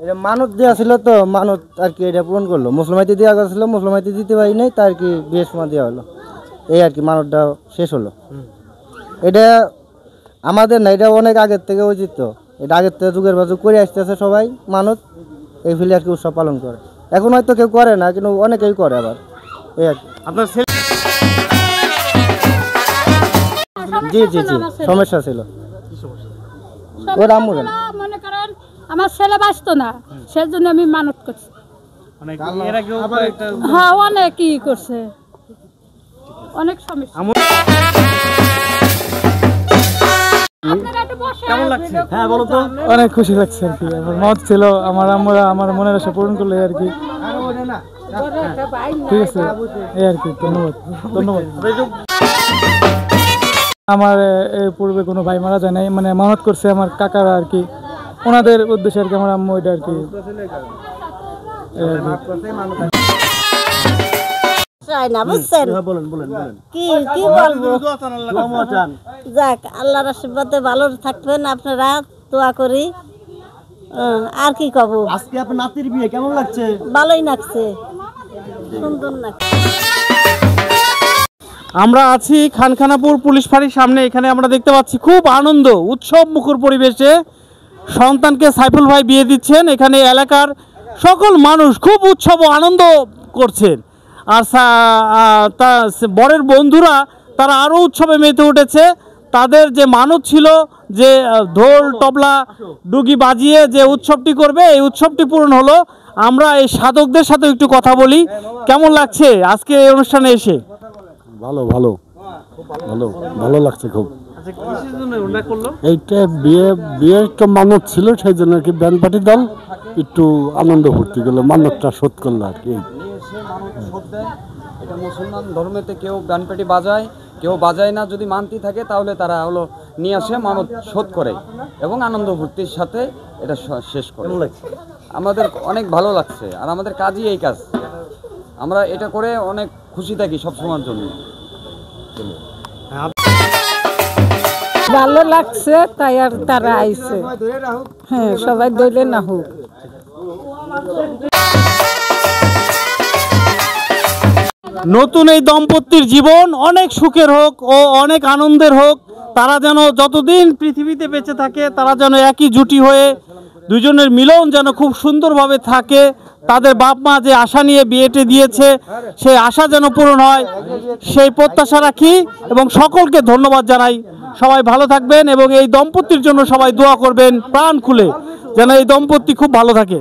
এটা মানত দেওয়া ছিল তো, মানত আর কি এটা পূরণ করলো। মুসলমাইতে দেওয়া গেছিল, মুসলমাইতে দিতে পারি নাই, তার কি বিয়ের সময় দেওয়া হলো, এই আর কি মানতটা শেষ হলো। এটা আমাদের না, এটা অনেক আগের থেকে উচিত, এটা আগের থেকে যুগের পর যুগ করে আসতেছে সবাই মানত, এই ফিলে আর কি উৎসব পালন করে। এখন হয়তো কেউ করে না, কিন্তু অনেকেই করে আবার, এই আর কি। আপনার ছেলে? জি জি জি, সমস্যা ছিল। মনে করেন আমার ছেলে বাঁচতো না, সেজন্য আমি মানত করছি। হ্যাঁ, অনেক ই করছে, অনেক সমস্যা। হ্যাঁ বলো তো। অনেক খুশি লাগছে আর কি, আমার মত ছিল, আমার আম্মুরা আমার মনের আশা পূরণ করলে আর কি। ঠিক আছে, এই আর কি। ধন্যবাদ ধন্যবাদ। আমার এর পূর্বে কোনো ভাই মারা যায় নাই, মানে মানত করছে আমার কাকারা আর কি, ওনাদের উদ্দেশ্যে আর কি আমার আম্মু এটা আর কি। যাক, আল্লাহর আশীর্বাদে ভালো থাকবেন আপনারা, দোয়া করি। আর কি কব, আজকে আপনার নাতির বিয়ে কেমন লাগছে? ভালোই লাগছে, সুন্দর লাগছে। আমরা আছি খানখানাপুর পুলিশ ফাঁড়ির সামনে। এখানে আমরা দেখতে পাচ্ছি খুব আনন্দ উৎসব মুখর পরিবেশে সন্তানকে সাইফুল ভাই বিয়ে দিচ্ছেন। এখানে এলাকার সকল মানুষ খুব উৎসব ও আনন্দ করছেন, আর বরের বন্ধুরা তারা আরও উৎসবে মেতে উঠেছে। তাদের যে মানত ছিল যে ঢোল তবলা ডুগি বাজিয়ে যে উৎসবটি করবে, এই উৎসবটি পূরণ হলো। আমরা এই সাধকদের সাথে একটু কথা বলি, কেমন লাগছে আজকে এই অনুষ্ঠানে এসে? ভালো ভালো ভালো ভালো লাগছে খুব। এইটা বিয়ের তো মানত ছিল, সেই জন্য আর কি ব্যান্ড পার্টি দল একটু আনন্দ ফুর্তি করলো, মানতটা শোধ করলো আর কি। এটা মুসলমান ধর্মেতে কেউ ব্যান্ড পার্টি বাজায়, কেউ বাজায় না। যদি মানতি থাকে তাহলে তারা হলো নিয়ে আসে, মানত শোধ করে এবং আনন্দ ফুর্তির সাথে এটা শেষ করে। আমাদের অনেক ভালো লাগছে, আর আমাদের কাজই এই কাজ। আমরা এটা করে অনেক খুশি থাকি সবসময়ের জন্য। ভালো লাগছে, তাই আর তারা আইছে। হ্যাঁ, সবাই দইলে না হোক। নতুন এই দম্পতির জীবন অনেক সুখের হোক ও অনেক আনন্দের হোক। তারা যেন যতদিন পৃথিবীতে বেঁচে থাকে, তারা যেন একই জুটি হয়ে দুজনের মিলন যেন খুব সুন্দরভাবে থাকে। তাদের বাপ মা যে আশা নিয়ে বিয়েটি দিয়েছে, সেই আশা যেন পূরণ হয়, সেই প্রত্যাশা রাখি এবং সকলকে ধন্যবাদ জানাই। সবাই ভালো থাকবেন এবং এই দম্পতির জন্য সবাই দোয়া করবেন প্রাণ খুলে, যেন এই দম্পতি খুব ভালো থাকে।